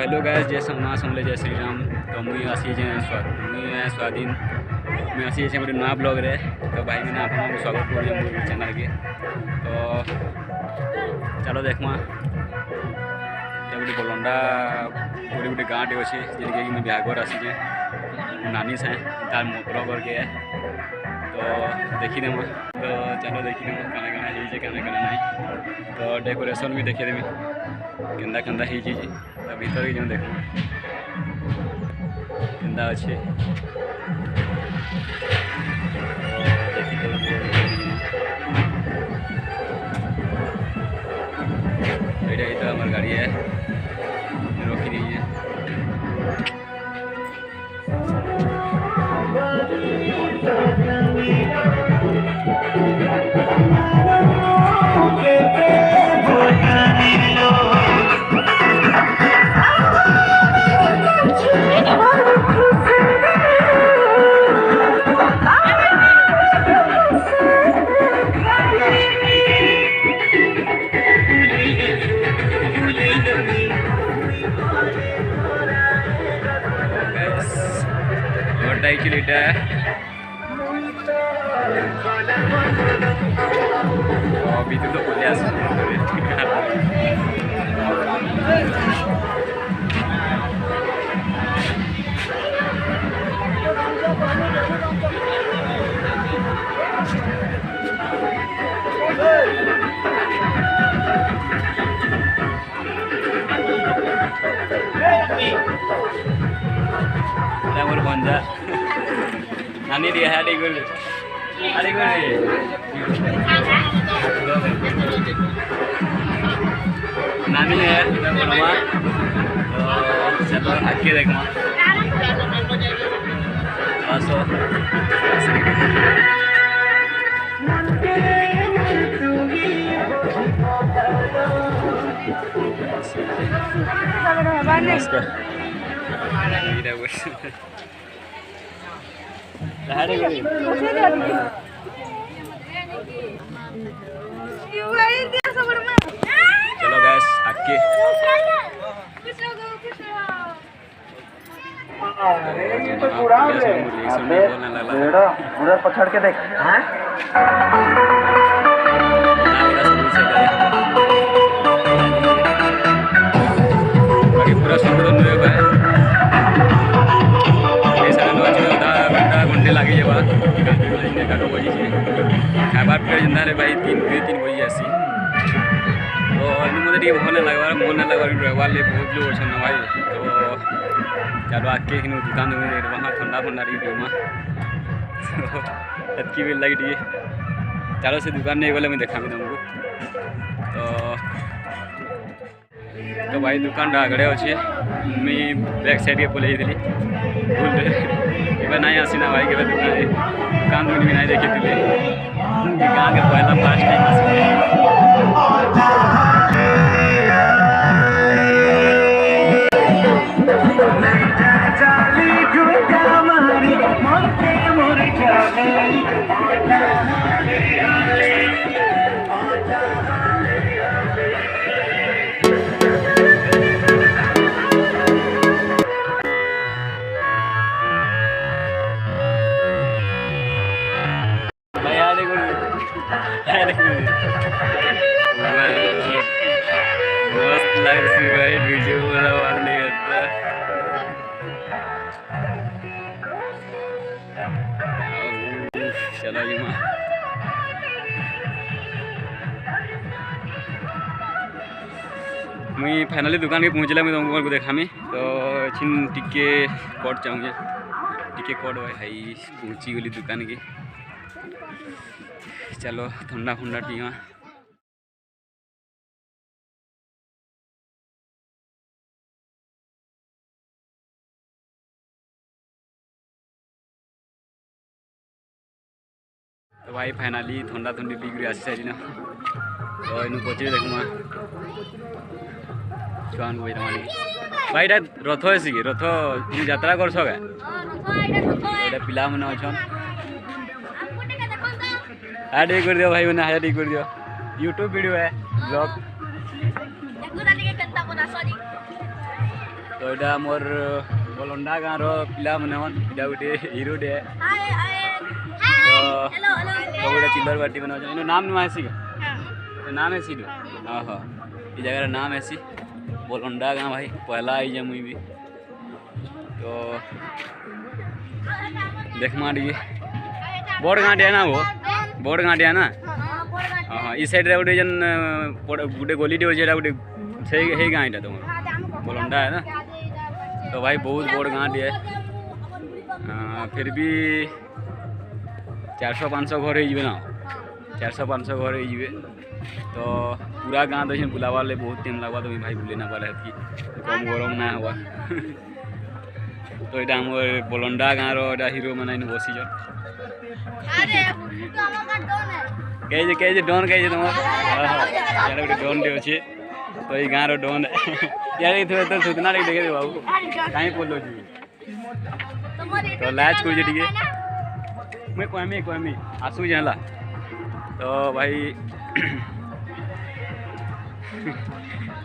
Hello guys, जय माँ समले जय श्री राम। तो मुझे आसी स्वाधीन मुझे आसी गोटे नुआ ब्लॉग रे। तो भाई मैंने आपको स्वागत करूँ मोर चैनल के। तो चलो देखमा गोटे बलंडा गोटे गाँटे अच्छे जिनके मुझे ब्याघर आसीचे नानी से तार मोटर करके। तो देखीदेमा। तो चलो देखीदेमा काना काना होइछे काना काना नहीं। तो डेकोरेशन भी देखीदेमी केंदा केंदा होइछे। तो भीतर के जो देखो केंदा अच्छे तो हमारी गाड़ी है रोकी नहीं है। एक्चुअली अभी तो बोले भंजा नानी दी है नानी है बनवा। तो चलो आके देखमा चलो गैस आके पछड़ के देख पूरा सुंदर घंटे लगे खाबार पीटा जिंदा भाई 3 बजे आसी। तो मत भल लगवार मन ना लगवार रहवार बहुत लोग अच्छे ना भाई। तो चलो आके दुकान वहाँ ठंडा फंडा पीमा एतकी भी लगे टे। चलो से दुकान नहीं गले मैं देखा तुमको। तो भाई दुकान आगे अच्छे मुझे बैक साइड के पलि भूल नहीं आसी ना भाई के दुकान भी नहीं देखी गाँव के पहला फर्स्ट टाइम आसी। मस्त लग भाई वीडियो वाला नहीं होता। चलो जी माँ मुई फाइनली दुकान के पहुँचला मैं तुमको देखा मैं। तो छिन टिके कोड चाहूँगे टिके कोड भाई पहुँची गली दुकान की। चलो ठंडा फंडा पीवा। तो भाई फाइनली ठंडा ठंडी पी आसी सारी ना। तो इन पचे देखमा छुआन को भाई रथ है कि रथ तुम यात्रा कर पिला मैंने अच्छन हाँ ठीक कर दियो भाई मैंने हाँ ठीक कर दियो यूट्यूब वीडियो है ब्लॉग। तो तो यहाँ मोर बलंडा गाँव पिला मैंने इटा गोटे हिरोटे तो गोटे चिल्लर बाटी बना नाम नुआ हेसी नाम हेसी हाँ हाँ ये जगह नाम हेसी बलंडा गाँव भाई पहला आई जे मुई भी तो देखमा टी बड़ गाँव है ना वो बड़ गाँव है ना हाँ इस साइड रे गोटे जन गोटे गली टे अच्छे गोटे से गाँव यहाँ तुम बलंडा है ना तो भाई बहुत बड़ गाँव है फिर भी 400-500 घर हो ना 400-500 घर हो तो पूरा गाँव तो बुलावा ले बहुत टाइम लगवा तो भाई बुले ना पारे कि कम गरम ना हुआ तो यहाँ आम बलंडा गाँव हिरो मैंने बसी कहे डन कहे तुम यार गोटे डन टे अच्छे तो ये गाँव डन यार तो सुतना देखे दे बाबू कहीं बोलो तो लाज कर मुझे कहमी आसूँ है तो भाई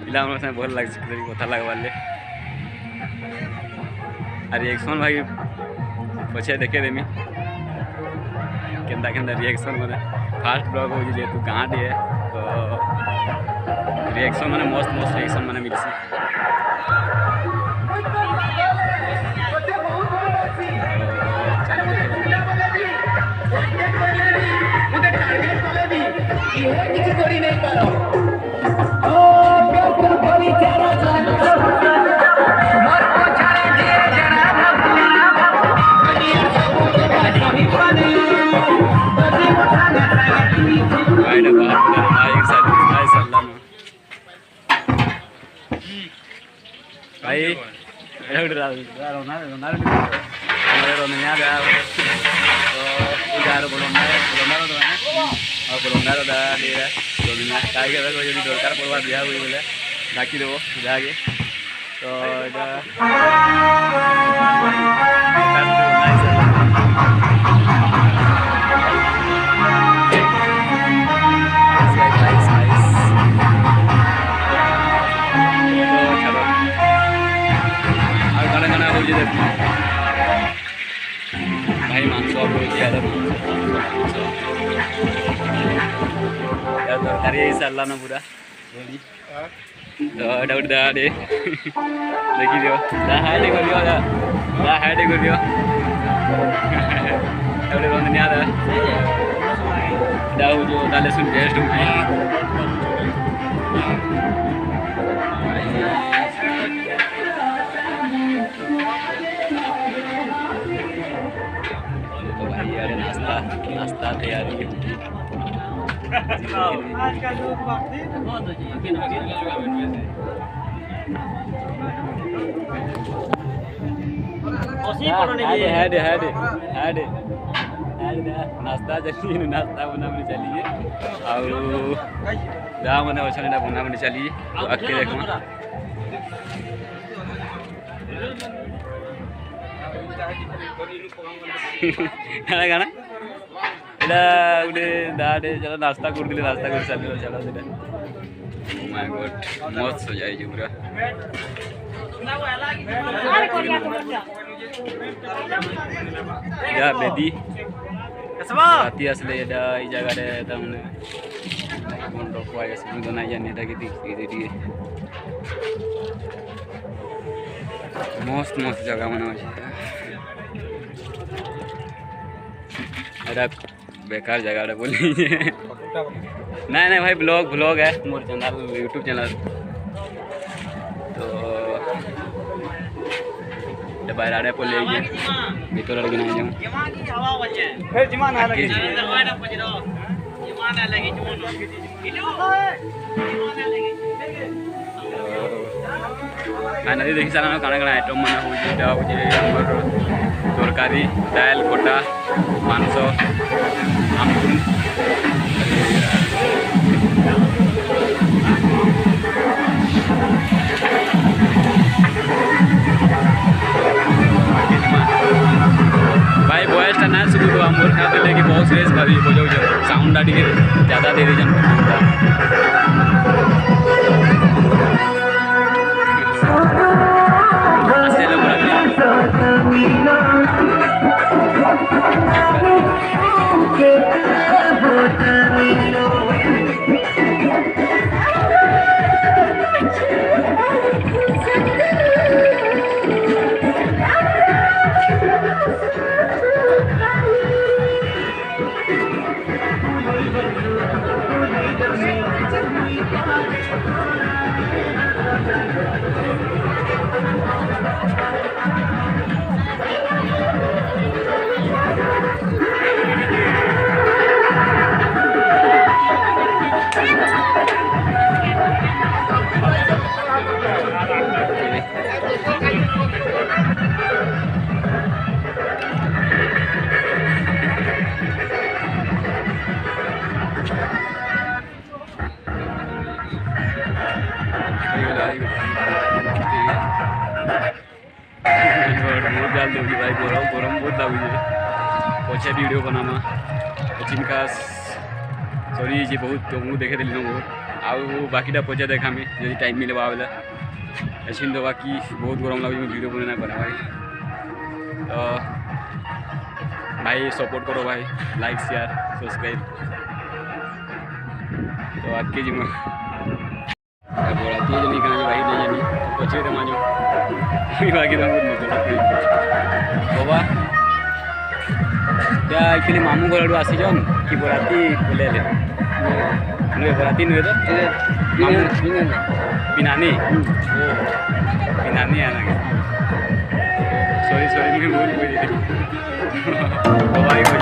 पिला भल लगे कथा लगवारे रिएक्शन भाई पछे देखे देमी केन्ता केन्ता रिएक्शन मैंने फास्ट ब्लॉग हो जेहेतु गाँव टे तो रिएक्शन मैंने मस्त मस्त रिएक्शन मैंने मिलसी भाई दरकार पड़वा दिया बोले डाकी देव जाके तो भाई मांस तरकारी सारा ना पूरा तो डाउट दा दे देखी दियो दा हाय दे कर दियो दा हाय दे कर दियो एवढे बंद नहीं आता दाऊ जो डाले सुन टेस्ट होगी तो भाई यार नाश्ता तैयारी नाश्ता चलिए नाश्ता बनाने चलिए और जहाँ मैंने अच्छा बनाने चलिए तो आके देखो गाना गाना इधर उधे दादे चलो नाश्ता कर दिले नाश्ता कर चलो चलो इधर माय गॉड मस्त हो जाए पूरा या बेदी राती आसले एटा ई जगह रे तमने कोन रखवा है सुन तो ना जाने एटा के दिख दे मस्त मस्त जगह बना है एटा बेकार जगह रे बोली नहीं नहीं भाई ब्लॉग है मोर चैनल यूट्यूब चैनल तो बाहर आड़े को ले गए भीतर लगे ना जाऊं फिर जिमान आ लगे जिमान आ लगे खाना देखी सारा काना काना आइटम माने हो जेटा हो जे हमर तरकारी दाल कोटा मांस आमकुन भाई वॉइस टा ना सुबह तो आमोर खा देले कि बहुत सीरियस भाभी बजाऊ जो साउंड टा टिके ज्यादा दे दीजन बहुत जाल दूँगी भाई गरम गरम बहुत लगुचे पचे वीडियो बनामा जिनका सरी जी बहुत तुमको देखे दिल बहुत आउ बाकीटा पचे देखामी जब टाइम मिले बेले ऐसे तो बाकी बहुत गरम लगे वीडियो बना पारे भाई तो भाई सपोर्ट करो भाई लाइक शेयर सब्सक्राइब तो आज के जी बोलाती है जनी कहीं भाई नहीं जानी पचे तो मानो बाकी तो बाबा क्या एक्चुअली मामू घर आसी जान कि बराती बोले नुए बराती नुए तो मामू पिनानी ओ पिनानी आना सॉरी सॉरी मैं बोल बाबा